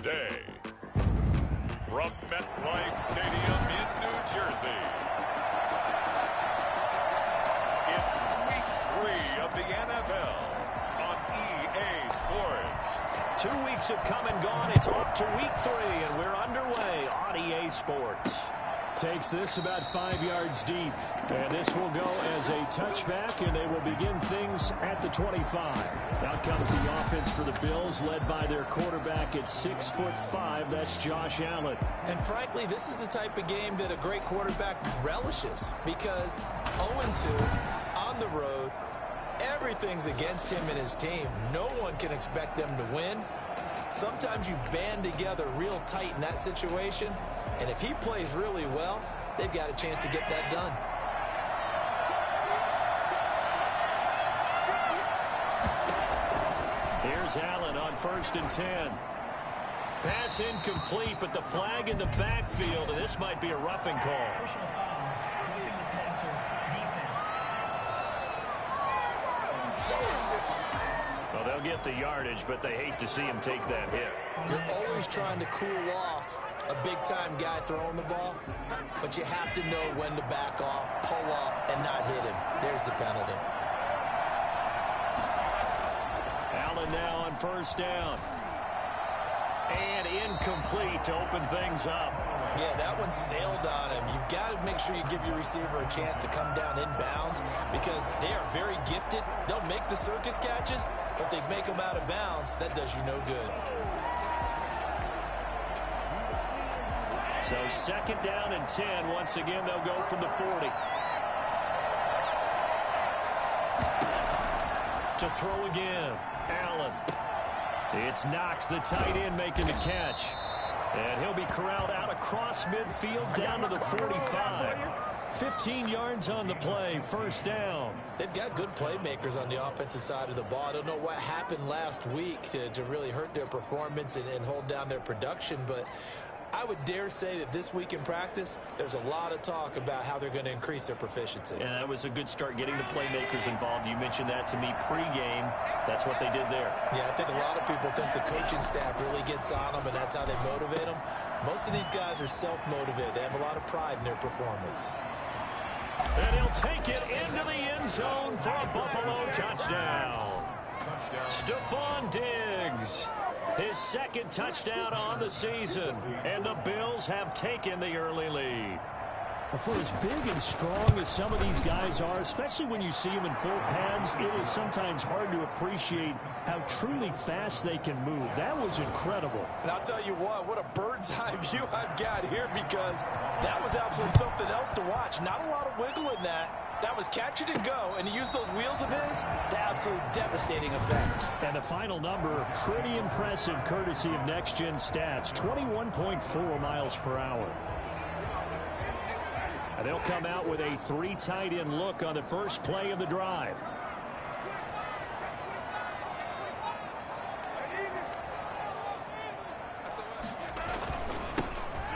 Day. From MetLife Stadium in New Jersey, it's Week 3 of the NFL on EA Sports. 2 weeks have come and gone. It's off to Week 3, and we're underway on EA Sports. Takes this about 5 yards deep, and this will go as a touchback, and they will begin things at the 25. Out comes the offense for the Bills, led by their quarterback at 6'5". That's Josh Allen. And frankly, this is the type of game that a great quarterback relishes, because 0-2 on the road, everything's against him and his team. No one can expect them to win. Sometimes you band together real tight in that situation, and if he plays really well, they've got a chance to get that done. Here's Allen on 1st and 10. Pass incomplete, but the flag in the backfield, and this might be a roughing call. Personal foul, roughing the passer, defense. Well, they'll get the yardage, but they hate to see him take that hit. You're always trying to cool off a big-time guy throwing the ball, but you have to know when to back off, pull up, and not hit him. There's the penalty. Allen now on 1st down. And incomplete to open things up. Yeah, that one sailed on him. You've got to make sure you give your receiver a chance to come down inbounds, because they are very gifted. They'll make the circus catches, but they make them out of bounds. That does you no good. So 2nd down and 10. Once again, they'll go from the 40. To throw again. Allen. It's Knox, the tight end, making the catch. And he'll be corralled out across midfield down to the 45. 15 yards on the play, 1st down. They've got good playmakers on the offensive side of the ball. I don't know what happened last week to really hurt their performance and hold down their production, but I would dare say that this week in practice, there's a lot of talk about how they're going to increase their proficiency. And that was a good start, getting the playmakers involved. You mentioned that to me pregame. That's what they did there. Yeah, I think a lot of people think the coaching staff really gets on them, and that's how they motivate them. Most of these guys are self-motivated. They have a lot of pride in their performance. And he'll take it into the end zone for a Buffalo touchdown. Stephon Diggs. His 2nd touchdown on the season, and the Bills have taken the early lead. For as big and strong as some of these guys are, especially when you see them in full pads, it is sometimes hard to appreciate how truly fast they can move. That was incredible. And I'll tell you what a bird's eye view I've got here, because that was absolutely something else to watch. Not a lot of wiggle in that. That was catch it and go, and to use those wheels of his, the absolute devastating effect. And the final number, pretty impressive, courtesy of Next Gen Stats, 21.4 miles per hour. And they'll come out with a 3 tight end look on the first play of the drive.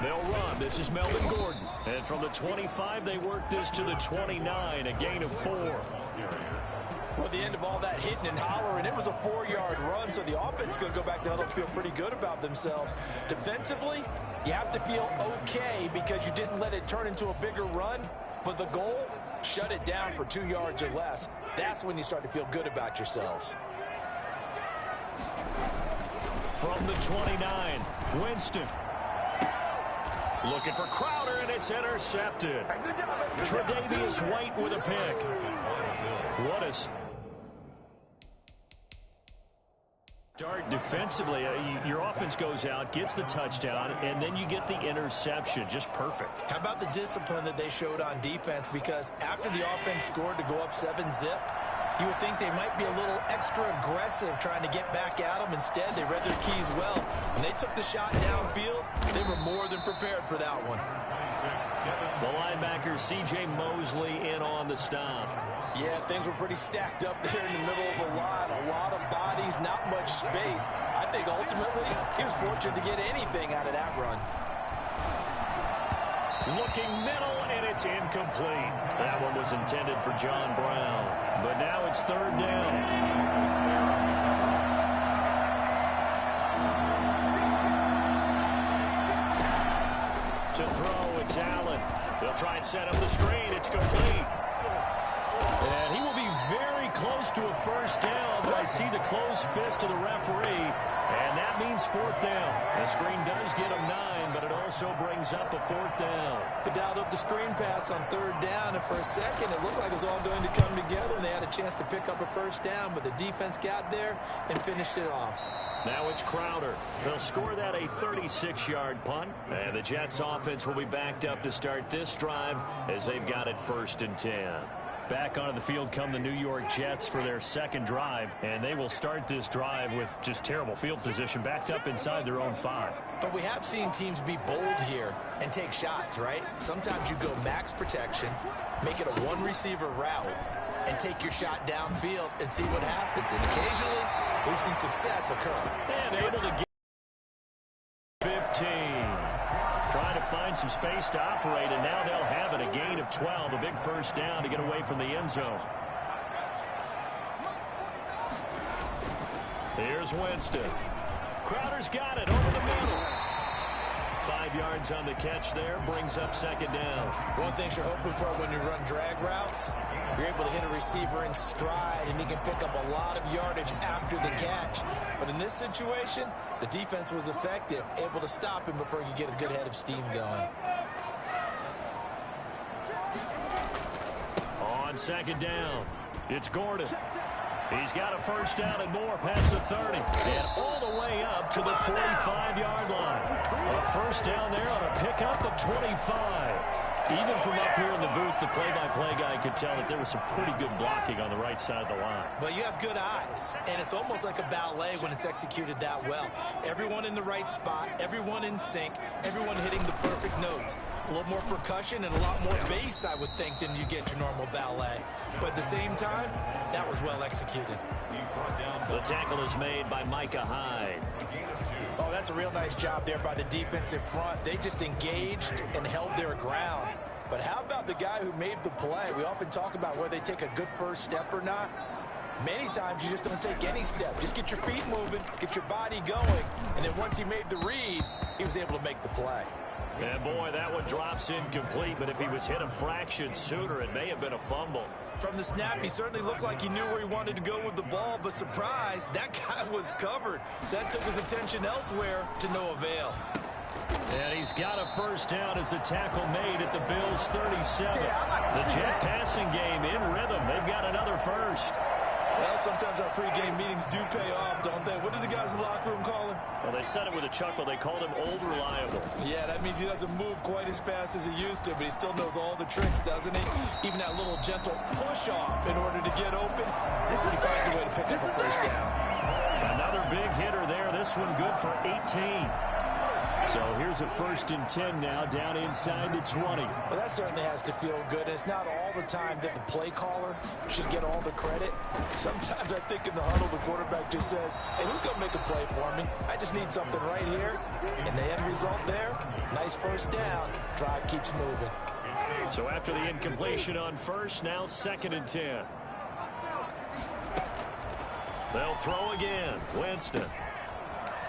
They'll run. This is Melvin Gordon. And from the 25, they work this to the 29, a gain of 4. Well, at the end of all that hitting and hollering, it was a 4-yard run, so the offense is going to go back there and feel pretty good about themselves. Defensively, you have to feel okay because you didn't let it turn into a bigger run, but the goal, shut it down for 2 yards or less. That's when you start to feel good about yourselves. From the 29, Winston. Looking for Crowder, and it's intercepted. Tre'Davious White with a pick. What a start defensively. Your offense goes out, gets the touchdown, and then you get the interception. Just perfect. How about the discipline that they showed on defense? Because after the offense scored to go up 7-zip, you would think they might be a little extra aggressive trying to get back at them. Instead, they read their keys well. When they took the shot downfield, they were more than prepared for that one. The linebacker, C.J. Mosley, in on the stop. Yeah, things were pretty stacked up there in the middle of the line. A lot of bodies, not much space. I think ultimately he was fortunate to get anything out of that run. Looking middle, and it's incomplete. That one was intended for John Brown. But now it's 3rd down. To throw, it's Allen. They'll try and set up the screen. It's complete. And he will be very close to a first down, but I see the closed fist of the referee, and that means fourth down. The screen does get him 9, but it also brings up a fourth down. They dialed up the screen pass on third down, and for a second it looked like it was all going to come together, and they had a chance to pick up a first down, but the defense got there and finished it off. Now it's Crowder. They'll score that a 36-yard punt, and the Jets offense will be backed up to start this drive as they've got it 1st and 10. Back onto the field come the New York Jets for their second drive, and they will start this drive with just terrible field position, backed up inside their own 5. But we have seen teams be bold here and take shots, right? Sometimes you go max protection, make it a one-receiver route, and take your shot downfield and see what happens. And occasionally, we've seen success occur. And able to get 15. Trying to find some space to operate, and now they'll have it. A gain of 12, a big first down to get away from the end zone. Here's Winston. Crowder's got it over the middle. 5 yards on the catch there, brings up second down. One thing you're hoping for when you run drag routes, you're able to hit a receiver in stride, and he can pick up a lot of yardage after the catch. But in this situation, the defense was effective, able to stop him before he could get a good head of steam going. On second down, it's Gordon. He's got a first down and more past the 30. And all the way up to the 45-yard line. A first down there on a pickup of 25. Even from up here in the booth, the play-by-play guy could tell that there was some pretty good blocking on the right side of the line. Well, you have good eyes, and it's almost like a ballet when it's executed that well. Everyone in the right spot, everyone in sync, everyone hitting the perfect notes. A little more percussion and a lot more bass, I would think, than you get your normal ballet. But at the same time, that was well executed. The tackle is made by Micah Hyde. Oh, that's a real nice job there by the defensive front. They just engaged and held their ground. But how about the guy who made the play? We often talk about whether they take a good first step or not. Many times you just don't take any step. Just get your feet moving, get your body going, and then once he made the read, he was able to make the play. And boy, that one drops incomplete, but if he was hit a fraction sooner, it may have been a fumble. From the snap, he certainly looked like he knew where he wanted to go with the ball, but surprise, that guy was covered. So that took his attention elsewhere to no avail. And he's got a first down as the tackle made at the Bills' 37. The Jet passing game in rhythm. They've got another first. Well, sometimes our pregame meetings do pay off, don't they? What do the guys in the locker room call him? Well, they said it with a chuckle. They called him Old Reliable. Yeah, that means he doesn't move quite as fast as he used to, but he still knows all the tricks, doesn't he? Even that little gentle push-off in order to get open, he finds a way to pick up a first down. Another big hitter there. This one good for 18. So here's a 1st and 10 now, down inside the 20. Well, that certainly has to feel good. And it's not all the time that the play caller should get all the credit. Sometimes I think in the huddle, the quarterback just says, hey, who's going to make a play for me? I just need something right here. And the end result there, nice first down. Drive keeps moving. So after the incompletion on first, now 2nd and 10. They'll throw again. Winston.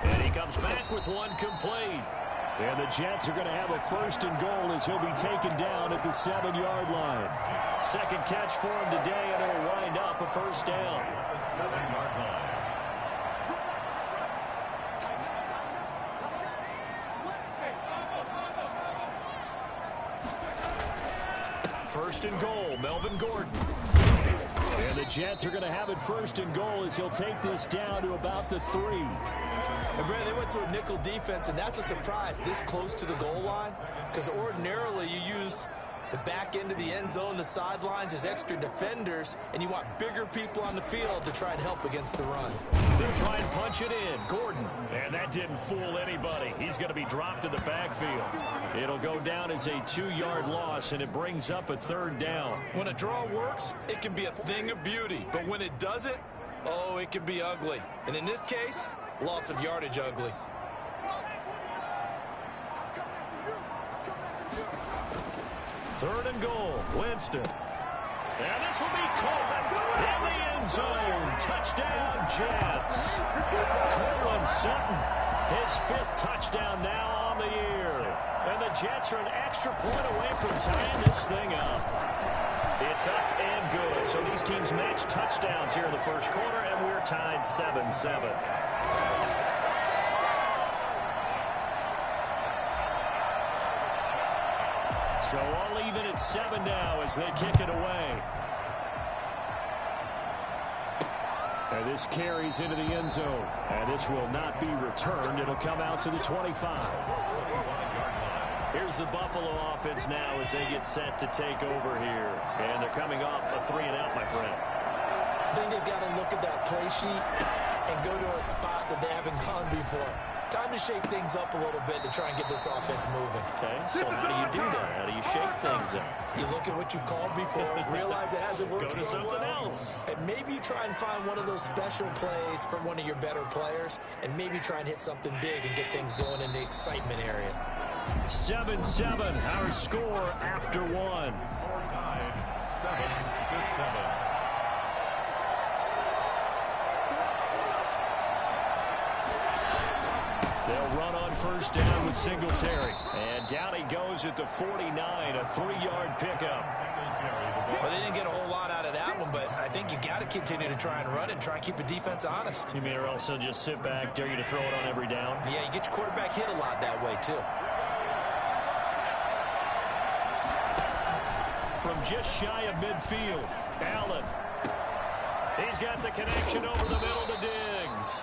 And he comes back with one complete. And the Jets are going to have a 1st and goal as he'll be taken down at the 7-yard line. Second catch for him today, and it'll wind up a first down. 7-yard line. 1st and goal, Melvin Gordon. And the Jets are going to have it 1st and goal as he'll take this down to about the 3. And Brad, they went to a nickel defense, and that's a surprise this close to the goal line, because ordinarily you use the back end of the end zone, the sidelines as extra defenders, and you want bigger people on the field to try and help against the run. They'll try and punch it in. Gordon. And that didn't fool anybody. He's going to be dropped in the backfield. It'll go down as a 2-yard loss, and it brings up a 3rd down. When a draw works, it can be a thing of beauty. But when it doesn't, oh, it can be ugly. And in this case, loss of yardage ugly. Third and goal, Winston. And this will be caught in the end zone. Touchdown, Jets. Cortland Sutton, his 5th touchdown now on the year. And the the Jets are an extra point away from tying this thing up. It's up and good. So these teams match touchdowns here in the first quarter, and we're tied 7-7. So all even at 7 now as they kick it away. And this carries into the end zone. And this will not be returned. It'll come out to the 25. Here's the Buffalo offense now as they get set to take over here. And they're coming off a 3-and-out, my friend. I think they've got to look at that play sheet and go to a spot that they haven't gone before. Time to shake things up a little bit to try and get this offense moving. Okay, so how do you do that? How do you shake things up? You look at what you've called before, realize it hasn't worked Go to so something well, else. and maybe you try and find one of those special plays from one of your better players, and maybe try and hit something big and get things going in the excitement area. 7-7, our score after one. Score tied 7-7. They'll run on first down with Singletary. And down he goes at the 49, a 3-yard pickup. Well, they didn't get a whole lot out of that one, but I think you got to continue to try and run and try and keep the defense honest. You mean or else they'll just sit back, dare you to throw it on every down? Yeah, you get your quarterback hit a lot that way, too. From just shy of midfield, Allen. He's got the connection over the middle to Diggs.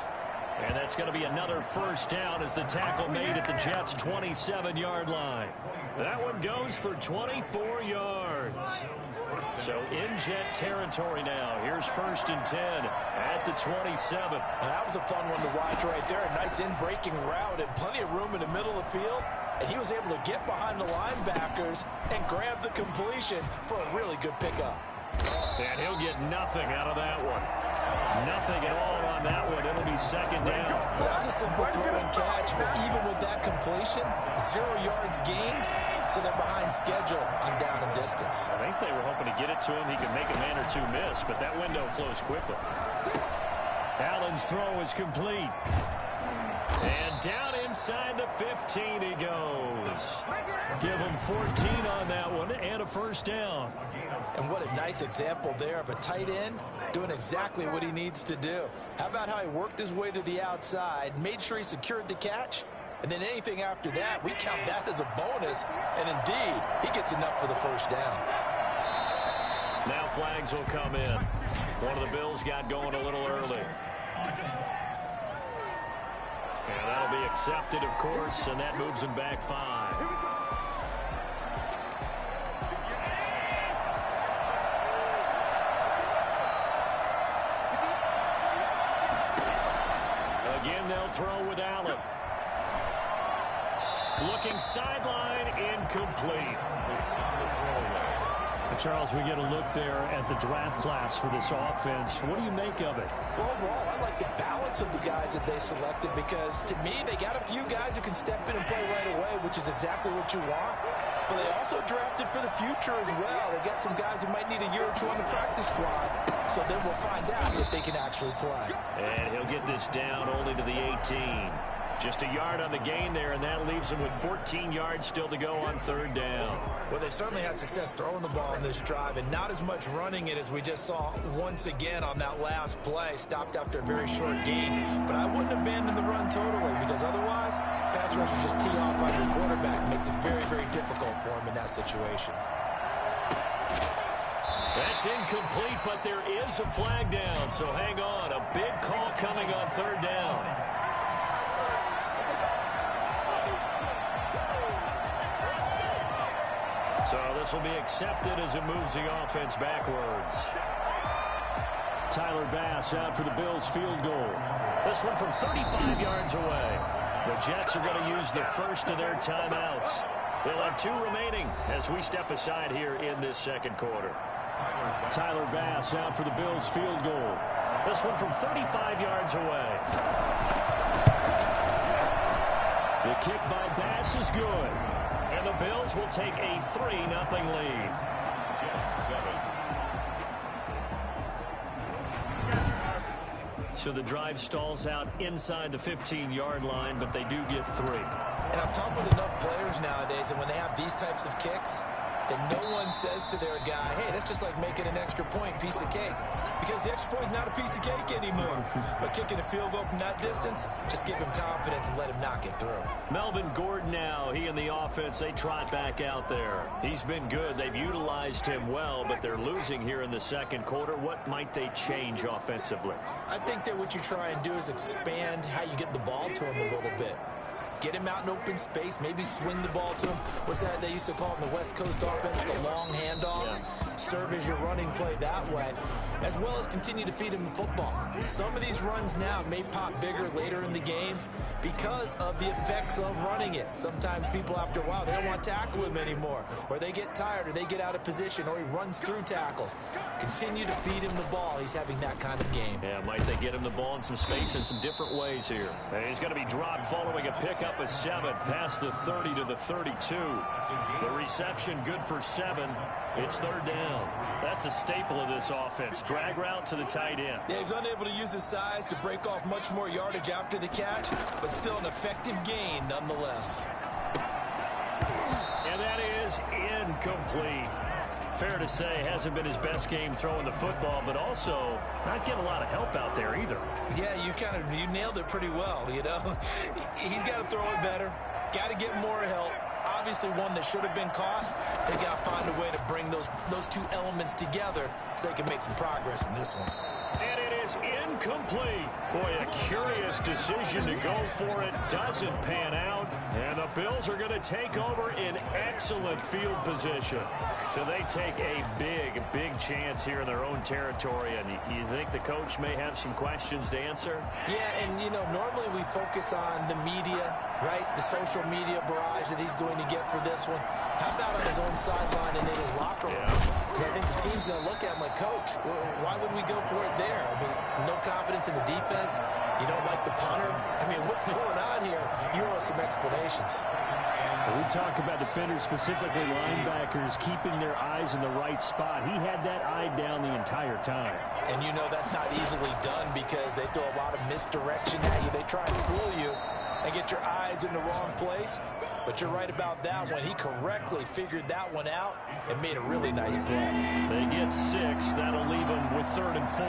And that's going to be another first down as the tackle made at the Jets' 27-yard line. That one goes for 24 yards. So in Jet territory now. Here's 1st and 10 at the 27. And that was a fun one to watch right there. A nice in-breaking route and plenty of room in the middle of the field. And he was able to get behind the linebackers and grab the completion for a really good pickup. And he'll get nothing out of that one. Nothing at all on that one. It'll be 2nd down. Well, that was a simple throw and catch, but even with that completion, 0 yards gained, so they're behind schedule on down and distance. I think they were hoping to get it to him. He could make a man or two miss, but that window closed quickly. Allen's throw is complete. And down inside the 15 he goes. Give him 14 on that one and a first down. And what a nice example there of a tight end doing exactly what he needs to do. How about how he worked his way to the outside, made sure he secured the catch, and then anything after that, we count that as a bonus. And indeed, he gets enough for the first down. Now flags will come in. One of the Bills got going a little early. Offense. And that'll be accepted, of course, and that moves him back 5. Again, they'll throw with Allen. Looking sideline, incomplete. Charles, we get a look there at the draft class for this offense. What do you make of it? Well, overall, I like the balance of the guys that they selected because, to me, they got a few guys who can step in and play right away, which is exactly what you want. But they also drafted for the future as well. They got some guys who might need a year or two on the practice squad, so then we'll find out if they can actually play. And he'll get this down only to the 18. Just a yard on the gain there, and that leaves him with 14 yards still to go on 3rd down. Well, they certainly had success throwing the ball in this drive, and not as much running it as we just saw once again on that last play. Stopped after a very short gain, but I wouldn't abandon the run totally because otherwise, pass rushers just tee off on your quarterback. It makes it very, very difficult for him in that situation. That's incomplete, but there is a flag down, so hang on. A big call coming on 3rd down. So this will be accepted as it moves the offense backwards. Tyler Bass out for the Bills field goal. This one from 35 yards away. The Jets are going to use the first of their timeouts. They'll have 2 remaining as we step aside here in this 2nd quarter. Tyler Bass out for the Bills field goal. This one from 35 yards away. The kick by Bass is good. And the Bills will take a 3-0 lead. Jets 7. So the drive stalls out inside the 15-yard line, but they do get 3. And I've talked with enough players kickers nowadays, and when they have these types of kicks, then no one says to their guy, hey, that's just like making an extra point, piece of cake. Because the extra point is not a piece of cake anymore. But kicking a field goal from that distance, just give him confidence and let him knock it through. Melvin Gordon now, he and the offense, they trot back out there. He's been good. They've utilized him well, but they're losing here in the second quarter. What might they change offensively? I think that what you try and do is expand how you get the ball to him a little bit. Get him out in open space, maybe swing the ball to him. What's that they used to call in the West Coast offense, the long handoff? Yeah. Serve as your running play that way, as well as continue to feed him the football. Some of these runs now may pop bigger later in the game because of the effects of running it. Sometimes people, after a while, they don't want to tackle him anymore, or they get tired, or they get out of position, or he runs through tackles. Continue to feed him the ball. He's having that kind of game. Yeah, might they get him the ball in some space in some different ways here. And he's going to be dropped following a pickup of 7 past the 30 to the 32. The reception good for 7. It's third down. That's a staple of this offense. Drag route to the tight end. Yeah, he's unable to use his size to break off much more yardage after the catch, but still an effective gain nonetheless. And that is incomplete. Fair to say, hasn't been his best game throwing the football, but also not getting a lot of help out there either. Yeah, you nailed it pretty well, you know. He's got to throw it better, got to get more help. Obviously one that should have been caught. They got to find a way to bring those two elements together so they can make some progress in this one. And it is incomplete. Boy, a curious decision to go for it. Doesn't pan out. And the Bills are going to take over in excellent field position. So they take a big chance here in their own territory. And you think the coach may have some questions to answer? Yeah, and, you know, normally we focus on the media, right? The social media barrage that he's going to get for this one. How about on his own sideline and in his locker room? I think the team's going to look at him like, Coach, why would we go for it there? I mean, no confidence in the defense. You don't like the punter. I mean, what's going on here? You owe us some explanations. We talk about defenders, specifically linebackers, keeping their eyes in the right spot. He had that eye down the entire time. And you know that's not easily done because they throw a lot of misdirection at you. They try and fool you and get your eyes in the wrong place. But you're right about that one. He correctly figured that one out and made a really nice play. They get 6. That'll leave them with 3rd and 4.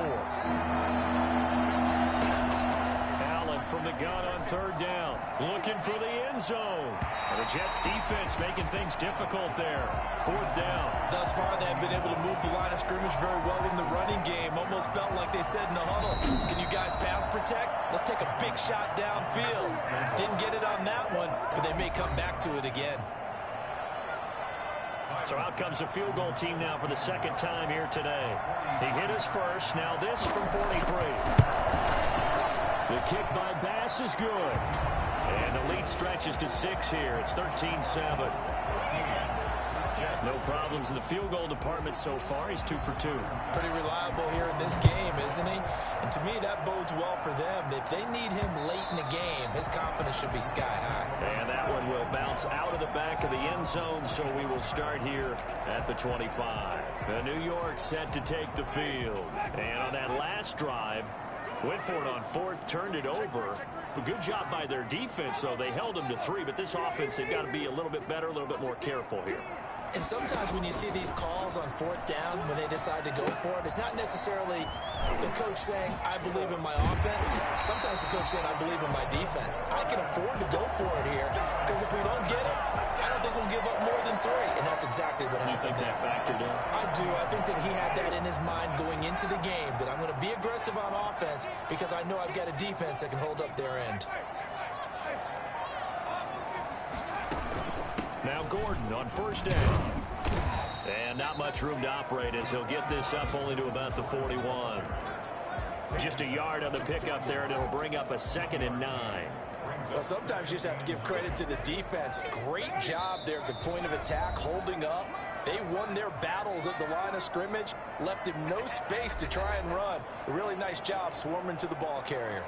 Allen from the gun on 3rd down. Looking for the end zone. And the Jets defense making things difficult there. 4th down. Thus far, they've been able to move the line of scrimmage very well in the running game. Almost felt like they said in the huddle, can you guys pass protect? Let's take a big shot downfield. Didn't get it on that one, but they may come back to it again. So out comes a field goal team now for the second time here today. He hit his first. Now this from 43. The kick by Bass is good. And the lead stretches to 6 here. It's 13-7. No problems in the field goal department so far. He's 2 for 2. Pretty reliable here in this game, isn't he? And to me, that bodes well for them. If they need him late in the game, his confidence should be sky high. And that one will bounce out of the back of the end zone, so we will start here at the 25. The New York set to take the field. And on that last drive, went for it on 4th, turned it over. A good job by their defense, though. They held them to 3, but this offense, they've got to be a little bit better, a little bit more careful here. And sometimes when you see these calls on 4th down, when they decide to go for it, it's not necessarily the coach saying, I believe in my offense. Sometimes the coach saying, I believe in my defense. I can afford to go for it here, because if we don't get it, I don't think we'll give up more than 3. And that's exactly what happened. You think that factored in? I do. I think that he had that in his mind going into the game, that I'm going to be aggressive on offense because I know I've got a defense that can hold up their end. Now Gordon on 1st down. And not much room to operate as he'll get this up only to about the 41. Just a yard on the pickup there, and it'll bring up a 2nd and 9. Well, sometimes you just have to give credit to the defense. Great job there at the point of attack, holding up. They won their battles at the line of scrimmage, left him no space to try and run. A really nice job swarming to the ball carrier.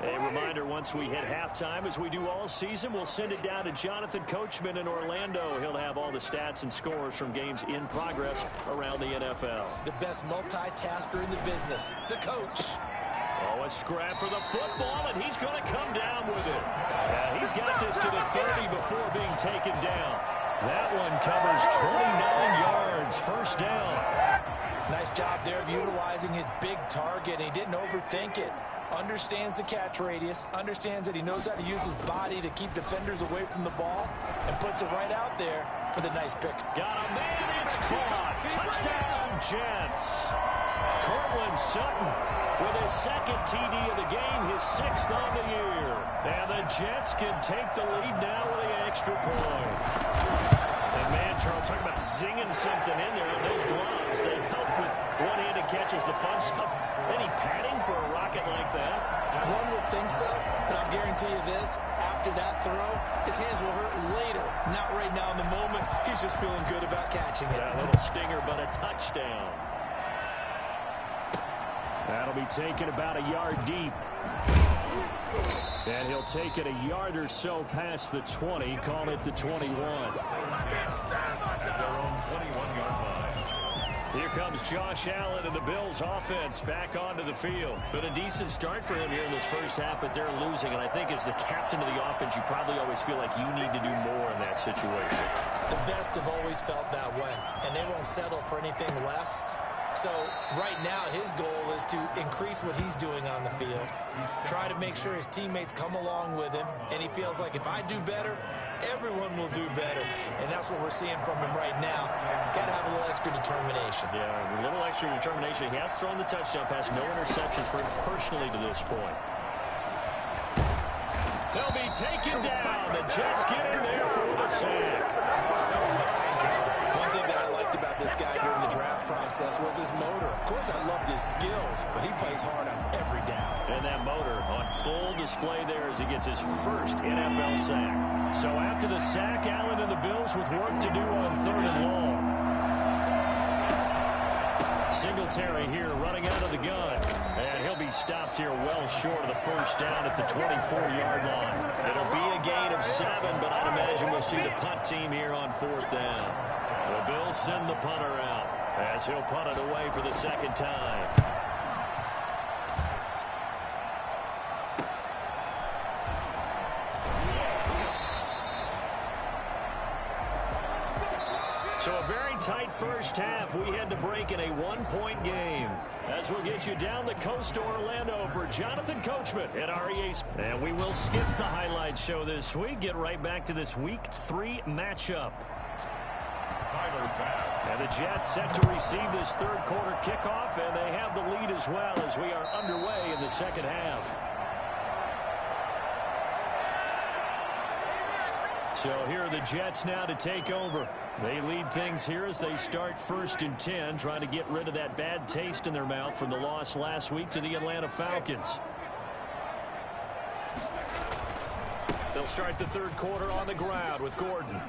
A reminder, once we hit halftime, as we do all season, we'll send it down to Jonathan Coachman in Orlando. He'll have all the stats and scores from games in progress around the NFL. The best multitasker in the business, the coach. Oh, a scrap for the football, and he's going to come down with it. Yeah, he's got this to the 30 before being taken down. That one covers 29 yards, first down. Nice job there of utilizing his big target. He didn't overthink it. Understands the catch radius, understands that he knows how to use his body to keep defenders away from the ball, and puts it right out there for the nice pick. Got a man, it's caught. Touchdown, Jets. Cortland Sutton with his second TD of the game, his 6th on the year. And the Jets can take the lead now with an extra point. And man, Charles, talk about zinging something in there. Those gloves, they help with one-handed catches, the fun stuff. Any padding for a rocket like that? One would think so, but I'll guarantee you this. After that throw, his hands will hurt later. Not right now in the moment. He's just feeling good about catching it. Yeah, a little stinger, but a touchdown. That'll be taken about a yard deep. And he'll take it a yard or so past the 20, call it the 21. Their own 21-yard line. Here comes Josh Allen and the Bills offense back onto the field. Been a decent start for him here in this first half, but they're losing. And I think as the captain of the offense, you probably always feel like you need to do more in that situation. The best have always felt that way, and they won't settle for anything less. So right now his goal is to increase what he's doing on the field, try to make sure his teammates come along with him, and he feels like if I do better, everyone will do better. And that's what we're seeing from him right now. Got to have a little extra determination. Yeah, a little extra determination. He has thrown the touchdown pass, no interceptions for him personally to this point. They'll be taken down. The Jets get in there for the sack. One thing that I liked about this guy during the draft process was his motor. Of course, I loved his skills, but he plays hard on every down. And that motor on full display there as he gets his first NFL sack. So after the sack, Allen and the Bills with work to do on 3rd and long. Singletary here running out of the gun. And he'll be stopped here well short of the first down at the 24-yard line. It'll be a gain of 7, but I'd imagine we'll see the punt team here on 4th down. The Bills send the punter out as he'll punt it away for the second time. So a very tight first half. We had to break in a 1-point game. As we'll get you down the coast to Orlando for Jonathan Coachman at REA. And we will skip the highlight show this week. Get right back to this Week 3 matchup. Tyler Bass. And the Jets set to receive this third quarter kickoff, and they have the lead as well as we are underway in the second half. So here are the Jets now to take over. They lead things here as they start 1st and 10, trying to get rid of that bad taste in their mouth from the loss last week to the Atlanta Falcons. They'll start the third quarter on the ground with Gordon.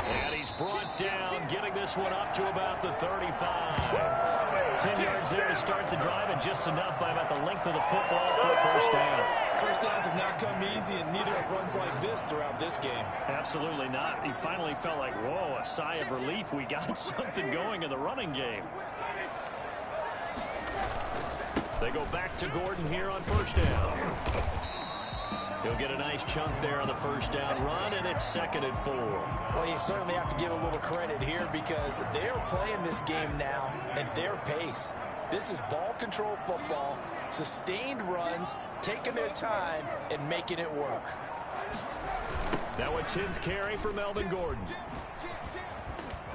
And he's brought down, getting this one up to about the 35. 10 yards there to start the drive, and just enough by about the length of the football for a first down. First downs have not come easy, and neither have runs like this throughout this game. Absolutely not. He finally felt like, whoa, a sigh of relief. We got something going in the running game. They go back to Gordon here on first down. He'll get a nice chunk there on the first down run, and it's 2nd and 4. Well, you certainly have to give a little credit here because they're playing this game now at their pace. This is ball control football, sustained runs, taking their time, and making it work. Now a 10th carry for Melvin Gordon.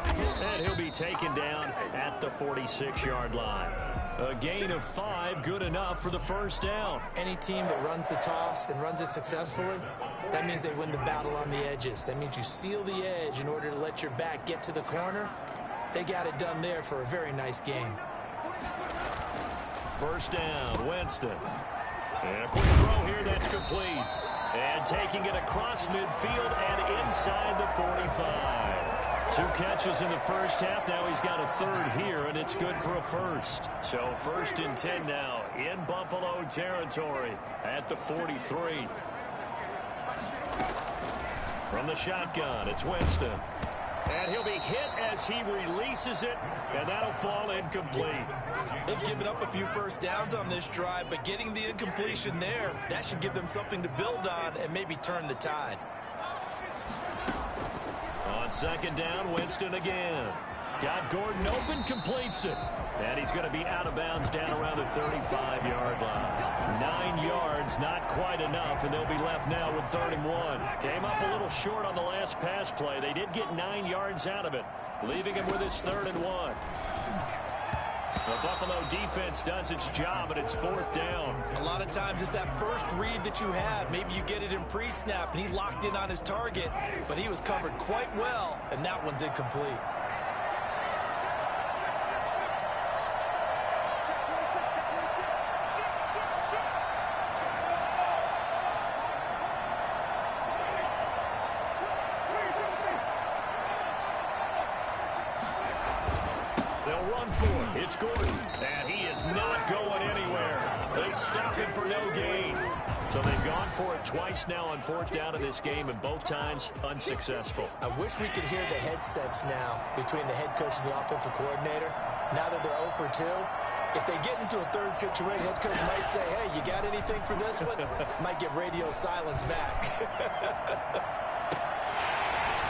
And he'll be taken down at the 46-yard line. A gain of 5, good enough for the first down. Any team that runs the toss and runs it successfully, that means they win the battle on the edges. That means you seal the edge in order to let your back get to the corner. They got it done there for a very nice game. First down, Winston. And a quick throw here, that's complete. And taking it across midfield and inside the 45. 2 catches in the first half. Now he's got a 3rd here, and it's good for a first. So 1st and 10 now in Buffalo territory at the 43. From the shotgun, it's Winston. And he'll be hit as he releases it, and that'll fall incomplete. They've given up a few first downs on this drive, but getting the incompletion there, that should give them something to build on and maybe turn the tide. On second down, Winston again. Got Gordon open, completes it. And he's going to be out of bounds down around the 35-yard line. 9 yards, not quite enough, and they'll be left now with 3rd and 1. Came up a little short on the last pass play. They did get 9 yards out of it, leaving him with his 3rd and 1. The Buffalo defense does its job, and it's 4th down. A lot of times it's that first read that you have. Maybe you get it in pre-snap, and he locked in on his target, but he was covered quite well, and that one's incomplete. They'll run for it. It's Gordon, and he is not going anywhere. They stop him for no gain. So they've gone for it twice now on 4th down of this game, and both times unsuccessful. I wish we could hear the headsets now between the head coach and the offensive coordinator. Now that they're 0 for 2, if they get into a third situation, head coach might say, hey, you got anything for this one? Might get radio silence back.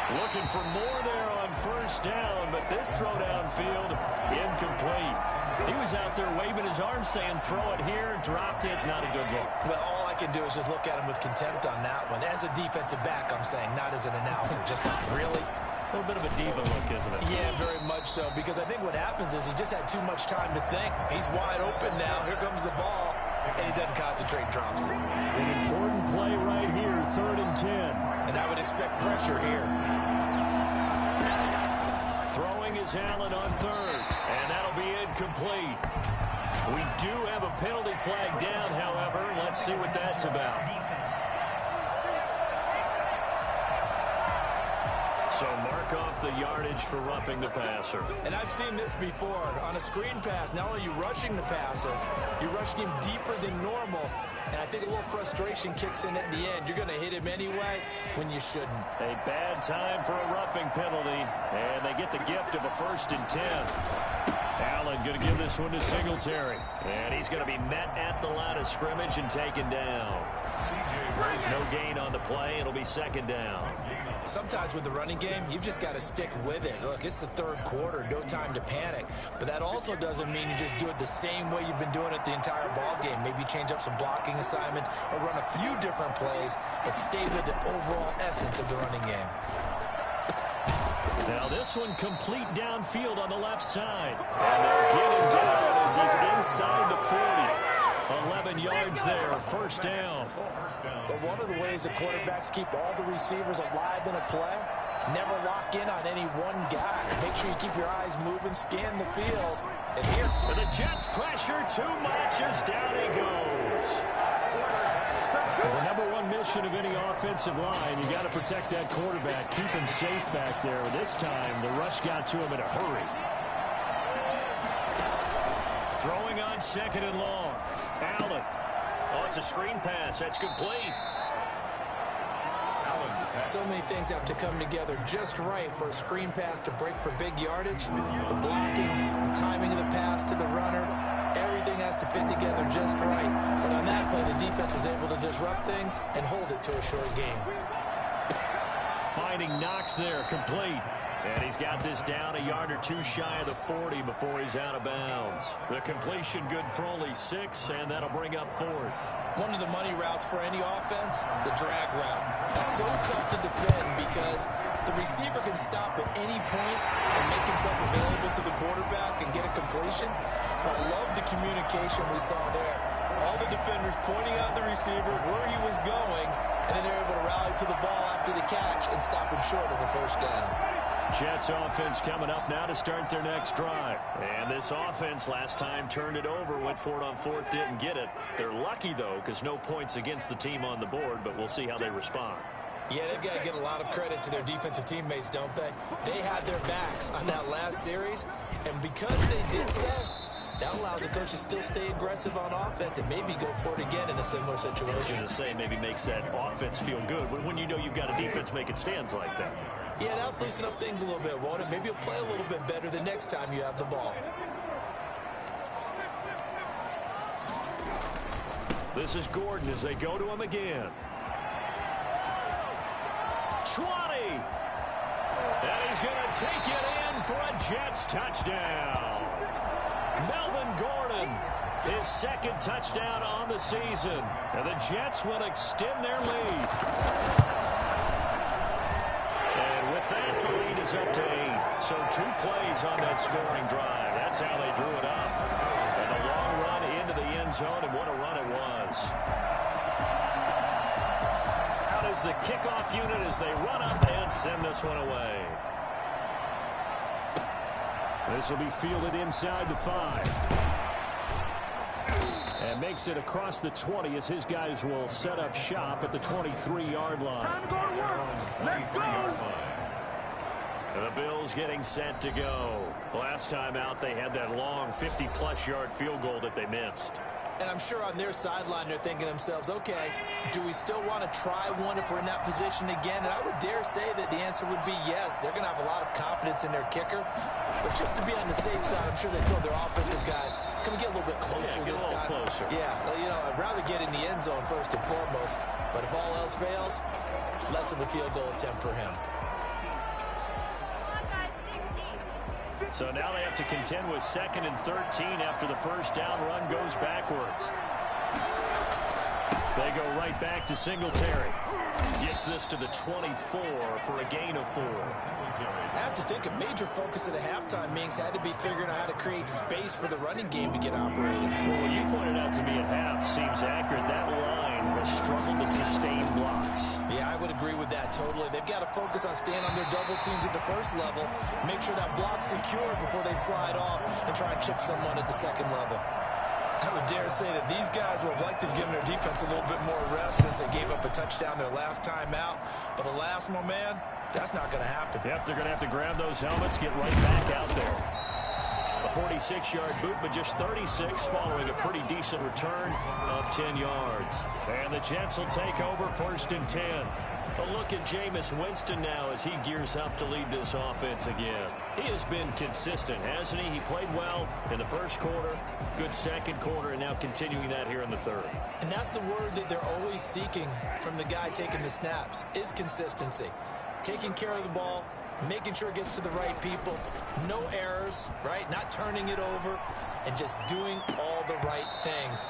Looking for more there on 1st down, but this throw downfield, incomplete. He was out there waving his arms saying, throw it here, dropped it, not a good look. Well, all I can do is just look at him with contempt on that one. As a defensive back, I'm saying, not as an announcer. Just like, really? A little bit of a diva look, isn't it? Yeah, very much so, because I think what happens is he just had too much time to think. He's wide open now. Here comes the ball, and he doesn't concentrate, drops it. An important play right here, 3rd and 10. And I would expect pressure here. Throwing is Allen on 3rd, and that'll be incomplete. We do have a penalty flag down, however. Let's see what that's about. So mark off the yardage for roughing the passer. And I've seen this before. On a screen pass, not only are you rushing the passer, you're rushing him deeper than normal. And I think a little frustration kicks in at the end. You're going to hit him anyway when you shouldn't. A bad time for a roughing penalty, and they get the gift of a 1st and 10. Allen going to give this one to Singletary. And he's going to be met at the line of scrimmage and taken down. No gain on the play. It'll be 2nd down. Sometimes with the running game, you've just got to stick with it. Look, it's the 3rd quarter, no time to panic. But that also doesn't mean you just do it the same way you've been doing it the entire ball game. Maybe change up some blocking assignments or run a few different plays, but stay with the overall essence of the running game. Now this one complete downfield on the left side. And they'll get him down as he's inside the 40. 11 yards there, 1st down. But one of the ways the quarterbacks keep all the receivers alive in a play, never lock in on any one guy. Make sure you keep your eyes moving, scan the field. And here, the Jets pressure too much as down he goes. The number one mission of any offensive line, you got to protect that quarterback, keep him safe back there. This time, the rush got to him in a hurry. Throwing on 2nd and long. Allen. Oh, it's a screen pass. That's complete. So many things have to come together just right for a screen pass to break for big yardage. The blocking, the timing of the pass to the runner, everything has to fit together just right. But on that play, the defense was able to disrupt things and hold it to a short game. Finding Knox there, complete. And he's got this down a yard or 2 shy of the 40 before he's out of bounds. The completion good for only 6, and that'll bring up 4th. One of the money routes for any offense, the drag route. So tough to defend because the receiver can stop at any point and make himself available to the quarterback and get a completion. I love the communication we saw there. All the defenders pointing out the receiver where he was going, and then they're able to rally to the ball after the catch and stop him short of a 1st down. Jets offense coming up now to start their next drive. And this offense last time turned it over, went for it on 4th, didn't get it. They're lucky, though, because no points against the team on the board, but we'll see how they respond. Yeah, they've got to get a lot of credit to their defensive teammates, don't they? They had their backs on that last series, and because they did so, that allows the coach to still stay aggressive on offense and maybe go for it again in a similar situation. I was going to say maybe makes that offense feel good when you know you've got a defense making stands like that. Yeah, that'll loosen up things a little bit, won't it? Maybe you'll play a little bit better the next time you have the ball. This is Gordon as they go to him again. 20. And he's going to take it in for a Jets touchdown. Melvin Gordon, his second touchdown on the season. And the Jets will extend their lead. And with that, the lead is up to 8. So 2 plays on that scoring drive. That's how they drew it up. And a long run into the end zone, and what a run it was. Out is the kickoff unit as they run up and send this one away. This will be fielded inside the 5. And makes it across the 20 as his guys will set up shop at the 23-yard line. Time to go to work. Let's go. The Bills getting set to go. Last time out, they had that long 50-plus yard field goal that they missed. And I'm sure on their sideline they're thinking to themselves, okay, do we still want to try one if we're in that position again? And I would dare say that the answer would be yes. They're going to have a lot of confidence in their kicker. But just to be on the safe side, I'm sure they told their offensive guys, can we get a little bit closer this time? Closer. Yeah, well, you know, I'd rather get in the end zone first and foremost. But if all else fails, less of a field goal attempt for him. So now they have to contend with 2nd and 13 after the first down run goes backwards. They go right back to Singletary. Gets this to the 24 for a gain of 4. I have to think a major focus of the halftime meetings had to be figuring out how to create space for the running game to get operated. Well, what you pointed out to me at half seems accurate. That line has struggled to sustain blocks. Yeah, I would agree with that totally. They've got to focus on staying on their double teams at the first level, make sure that block's secure before they slide off and try and chip someone at the second level. I would dare say that these guys would have liked to have given their defense a little bit more rest since they gave up a touchdown their last time out. But alas, my man, that's not going to happen. Yep, they're going to have to grab those helmets, get right back out there. A 46-yard boot, but just 36 following a pretty decent return of 10 yards. And the Jets will take over 1st and 10. A look at Jameis Winston now as he gears up to lead this offense again. He has been consistent, hasn't he? He played well in the first quarter, good second quarter, and now continuing that here in the third. And that's the word that they're always seeking from the guy taking the snaps, is consistency. Taking care of the ball, making sure it gets to the right people, no errors, right? Not turning it over, and just doing all the right things.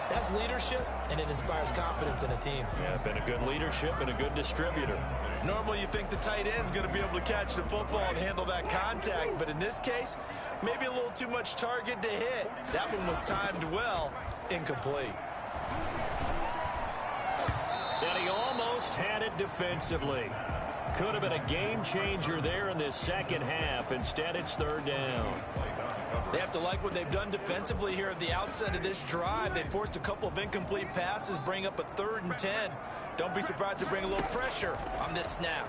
That's leadership, and it inspires confidence in a team. Yeah, been a good leadership and a good distributor. Normally you think the tight end's going to be able to catch the football and handle that contact, but in this case, maybe a little too much target to hit. That one was timed well, incomplete. And he almost had it defensively. Could have been a game changer there in this second half. Instead, it's 3rd down. They have to like what they've done defensively here at the outset of this drive. They forced a couple of incomplete passes, bring up a 3rd and 10. Don't be surprised to bring a little pressure on this snap.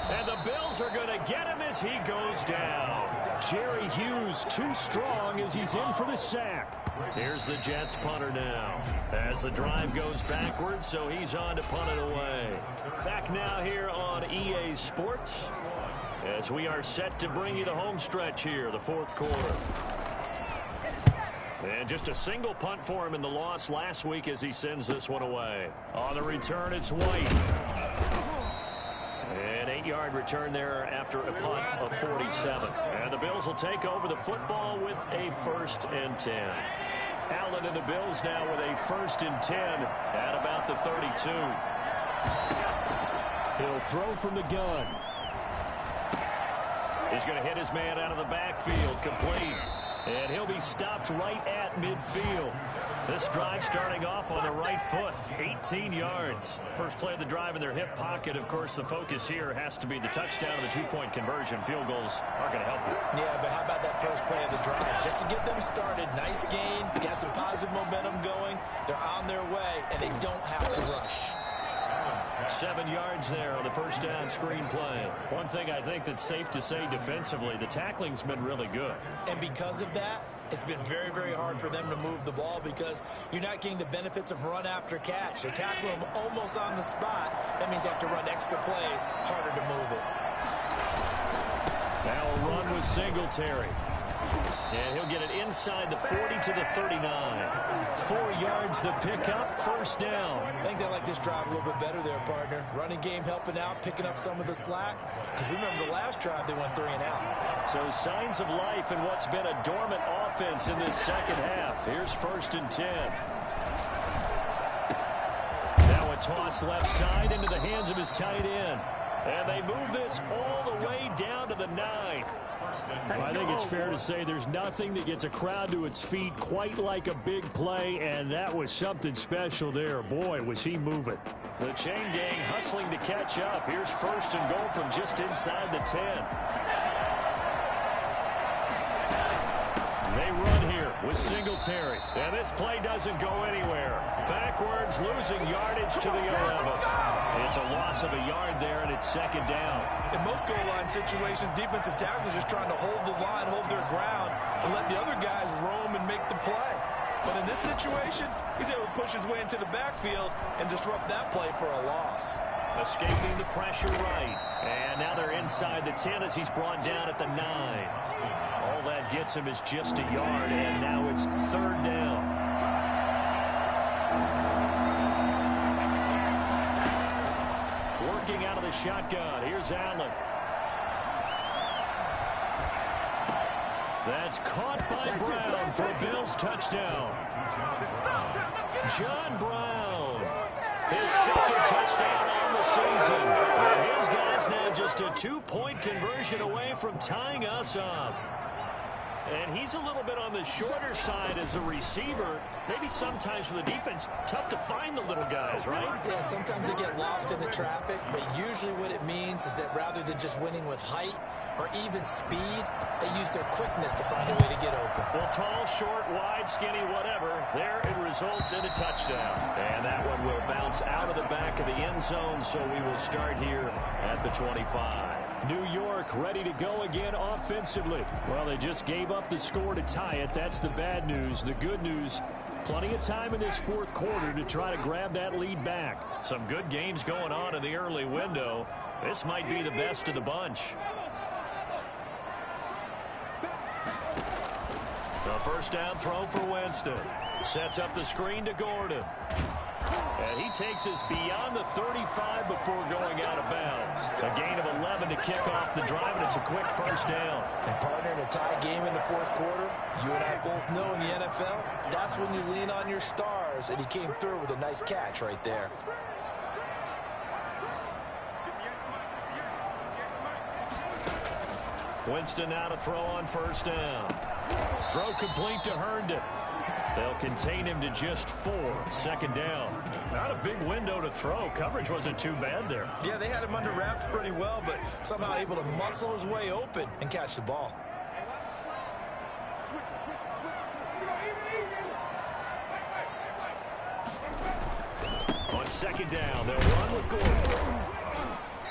And the Bills are going to get him as he goes down. Jerry Hughes too strong as he's in for the sack. Here's the Jets punter now as the drive goes backwards, so he's on to punt it away. Back now here on EA Sports as we are set to bring you the home stretch here, the 4th quarter. And just a single punt for him in the loss last week as he sends this one away. On the return, it's White. An 8-yard return there after a punt of 47. And the Bills will take over the football with a 1st and 10. Allen and the Bills now with a 1st and 10 at about the 32. He'll throw from the gun. He's going to hit his man out of the backfield, complete. And he'll be stopped right at midfield. This drive starting off on the right foot, 18 yards. First play of the drive in their hip pocket. Of course, the focus here has to be the touchdown and the 2-point conversion. Field goals are going to help you. Yeah, but how about that first play of the drive? Just to get them started, nice gain, got some positive momentum going. They're on their way, and they don't have to rush. 7 yards there on the first down screen play. One thing I think that's safe to say defensively, the tackling's been really good. And because of that, It's been very, very hard for them to move the ball because you're not getting the benefits of run after catch. They're tackling them almost on the spot. That means they have to run extra plays, harder to move it. Now a run with Singletary. And he'll get it inside the 40 to the 39. 4 yards the pickup, first down. I think they like this drive a little bit better there, partner. Running game helping out, picking up some of the slack. Because remember the last drive, they went 3 and out. So signs of life in what's been a dormant offense in this second half. Here's 1st and 10. Now a toss left side into the hands of his tight end. And they move this all the way down to the 9. I think it's fair to say there's nothing that gets a crowd to its feet quite like a big play, and that was something special there. Boy, was he moving. The chain gang hustling to catch up. Here's 1st and goal from just inside the 10. They run here with Singletary. And this play doesn't go anywhere. Backwards, losing yardage to the 11. It's a loss of a yard there, and it's 2nd down. In most goal line situations, defensive tackles are just trying to hold the line, hold their ground, and let the other guys roam and make the play. But in this situation, he's able to push his way into the backfield and disrupt that play for a loss. Escaping the pressure right. And now they're inside the 10 as he's brought down at the 9. All that gets him is just a yard, and now it's 3rd down. Working out of the shotgun. Here's Allen. That's caught by Brown for a Bills touchdown. John Brown. His 2nd touchdown on the season. And his guys now just a 2-point conversion away from tying us up. And he's a little bit on the shorter side as a receiver. Maybe sometimes for the defense, tough to find the little guys, right? Yeah, sometimes they get lost in the traffic, but usually what it means is that rather than just winning with height or even speed, they use their quickness to find a way to get open. Well, tall, short, wide, skinny, whatever, there it results in a touchdown. And that one will bounce out of the back of the end zone, so we will start here at the 25. New York ready to go again offensively. Well, they just gave up the score to tie it. That's the bad news. The good news, plenty of time in this 4th quarter to try to grab that lead back. Some good games going on in the early window. This might be the best of the bunch. The first down throw for Winston. Sets up the screen to Gordon. And he takes us beyond the 35 before going out of bounds. A gain of 11 to kick off the drive, and it's a quick first down. And partner, in a tie game in the 4th quarter, you and I both know in the NFL, that's when you lean on your stars, and he came through with a nice catch right there. Winston now to throw on first down. Throw complete to Herndon. They'll contain him to just 4. 2nd down. Not a big window to throw. Coverage wasn't too bad there. Yeah, they had him under wraps pretty well, but somehow able to muscle his way open and catch the ball. On 2nd down, they'll run with Gordon.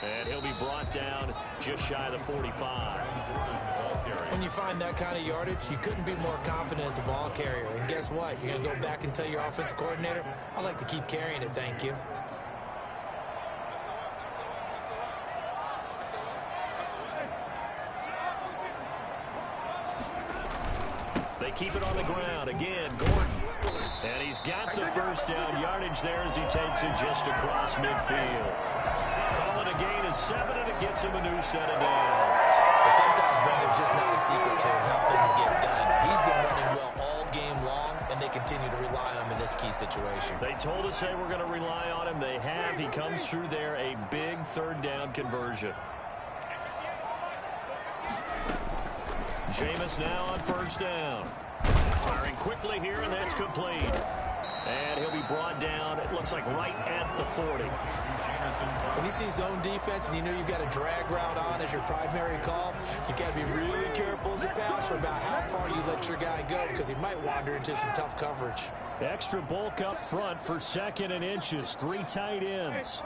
And he'll be brought down just shy of the 45. When you find that kind of yardage, you couldn't be more confident as a ball carrier. And guess what? You're going to go back and tell your offensive coordinator, I'd like to keep carrying it, thank you. They keep it on the ground. Again, Gordon. And he's got the first down yardage there as he takes it just across midfield. Call it a gain of 7, and it gets him a new set of downs. But sometimes, Brent, it's just not a secret to how things get done. He's been running well all game long, and they continue to rely on him in this key situation. They told us they were going to rely on him. They have. He comes through there, a big 3rd down conversion. Jameis now on first down. Firing quickly here, and that's complete. And he'll be brought down, it looks like right at the 40. When you see zone defense and you know you've got a drag route on as your primary call, you've got to be really careful as a passer about how far you let your guy go because he might wander into some tough coverage. Extra bulk up front for 2nd and inches. 3 tight ends.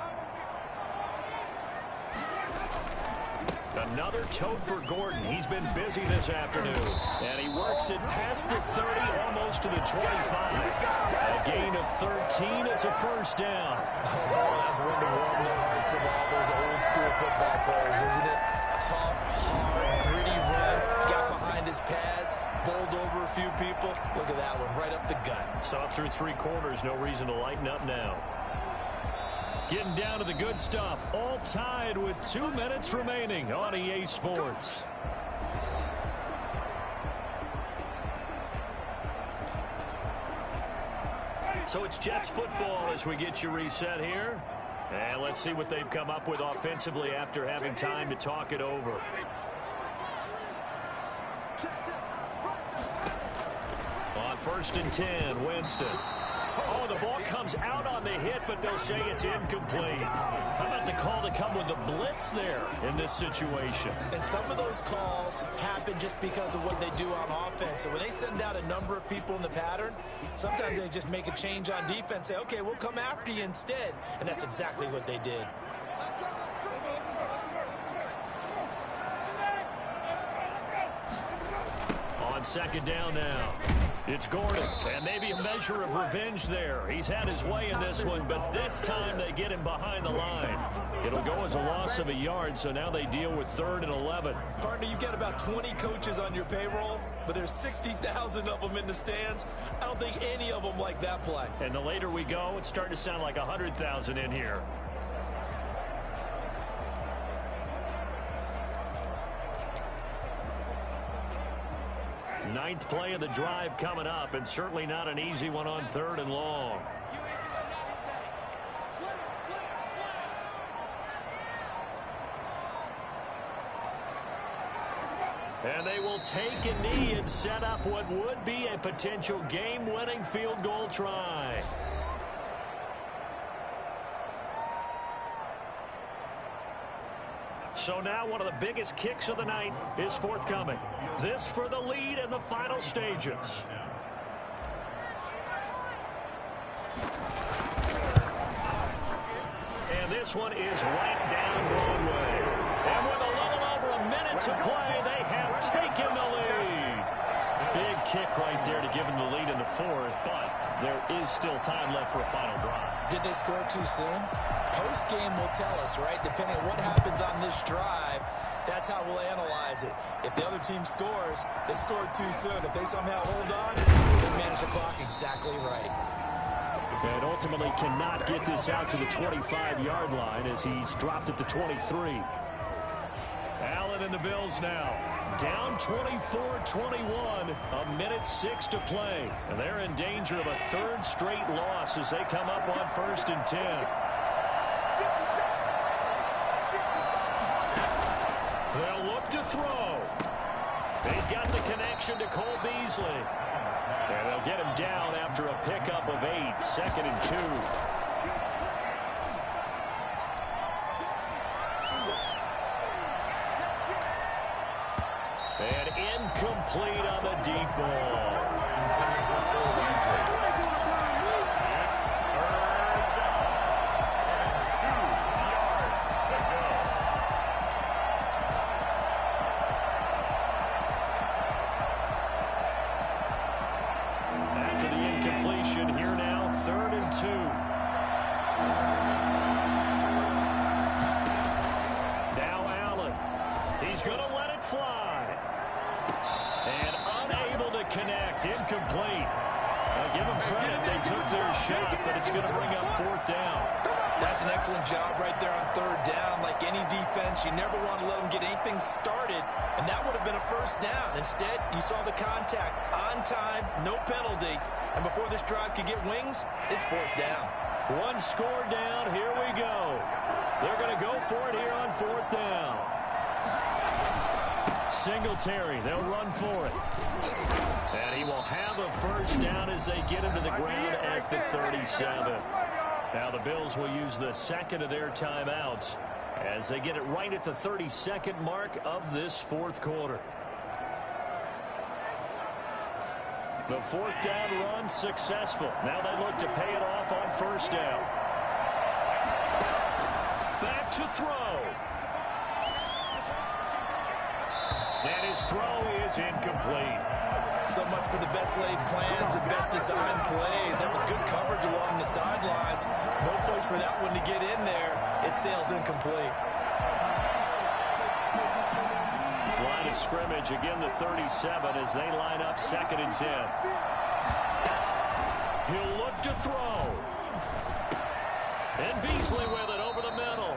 Another tote for Gordon. He's been busy this afternoon. And he works it past the 30, almost to the 25. A gain of 13. It's a first down. Oh, that's one to warm the hearts of all those old school football players, isn't it? Tough, hard, gritty run. Got behind his pads, bowled over a few people. Look at that one, right up the gut. Saw through 3 quarters. No reason to lighten up now. Getting down to the good stuff. All tied with 2 minutes remaining on EA Sports. So it's Jets football as we get you reset here. And let's see what they've come up with offensively after having time to talk it over. On 1st and 10, Winston. Oh, the ball comes out on the hit, but they'll say it's incomplete. How about the call to come with the blitz there in this situation? And some of those calls happen just because of what they do on offense. So when they send out a number of people in the pattern, sometimes they just make a change on defense, say, okay, we'll come after you instead. And that's exactly what they did. On 2nd down now. It's Gordon, and maybe a measure of revenge there. He's had his way in this one, but this time they get him behind the line. It'll go as a loss of a yard, so now they deal with 3rd and 11. Partner, you've got about 20 coaches on your payroll, but there's 60,000 of them in the stands. I don't think any of them like that play. And the later we go, it's starting to sound like 100,000 in here. Ninth play of the drive coming up, and certainly not an easy one on 3rd and long. And they will take a knee and set up what would be a potential game-winning field goal try. So now one of the biggest kicks of the night is forthcoming. This for the lead in the final stages. And this one is right down Broadway. And with a little over a minute to play, they have taken the lead. Big kick right there to give them the lead in the 4th, but there is still time left for a final drive. Did they score too soon? Post-game will tell us, right? Depending on what happens on this drive, that's how we'll analyze it. If the other team scores, they scored too soon. If they somehow hold on, they manage the clock exactly right. And ultimately cannot get this out to the 25-yard line as he's dropped at the 23. Allen and the Bills now. Down 24-21, a minute 6 to play. And they're in danger of a 3rd straight loss as they come up on 1st and 10. They'll look to throw. He's got the connection to Cole Beasley. And they'll get him down after a pickup of 8, 2nd and 2. And incomplete on the deep ball. After the incompletion, here now, 3rd and 2. Now Allen. He's going to let it fly. And unable to connect. Incomplete. Give them credit. They took their shot, but it's going to bring up 4th down. That's an excellent job right there on 3rd down. Like any defense, you never want to let them get anything started, and that would have been a 1st down. Instead, you saw the contact on time, no penalty, and before this drive could get wings, it's 4th down. 1 score down. Here we go. They're going to go for it here on 4th down. Singletary, they'll run for it. And he will have a 1st down as they get him to the ground at the 37. Now the Bills will use the 2nd of their timeouts as they get it right at the 32nd mark of this 4th quarter. The 4th down run successful. Now they look to pay it off on 1st down. Back to throw. And his throw is incomplete. So much for the best laid plans and best designed plays. That was good coverage along the sidelines. No place for that one to get in there. It sails incomplete. Line of scrimmage, again the 37 as they line up 2nd and 10. He'll look to throw. And Beasley with it over the middle.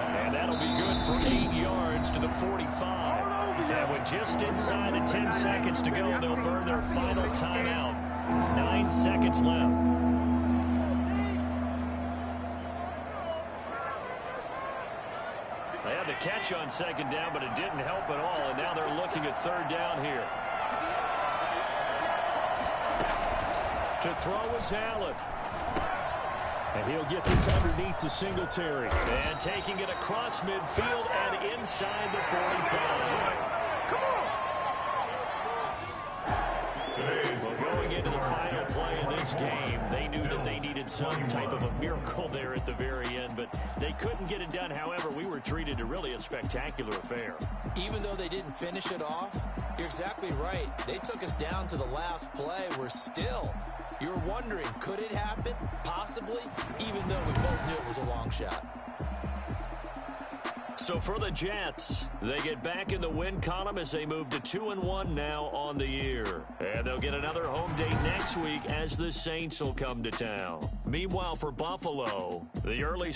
And that'll be good for 8 yards to the 45. And with just inside of 10 seconds to go, they'll burn their final timeout. 9 seconds left. They had the catch on 2nd down, but it didn't help at all. And now they're looking at 3rd down here. To throw is Allen. And he'll get this underneath to Singletary. And taking it across midfield and inside the 45. Well, going into the final play in this game, they knew that they needed some type of a miracle there at the very end, but they couldn't get it done. However, we were treated to really a spectacular affair. Even though they didn't finish it off, you're exactly right. They took us down to the last play. We're still... You're wondering, could it happen? Possibly, even though we both knew it was a long shot. So for the Jets, they get back in the win column as they move to 2-1 now on the year. And they'll get another home date next week as the Saints will come to town. Meanwhile, for Buffalo, the early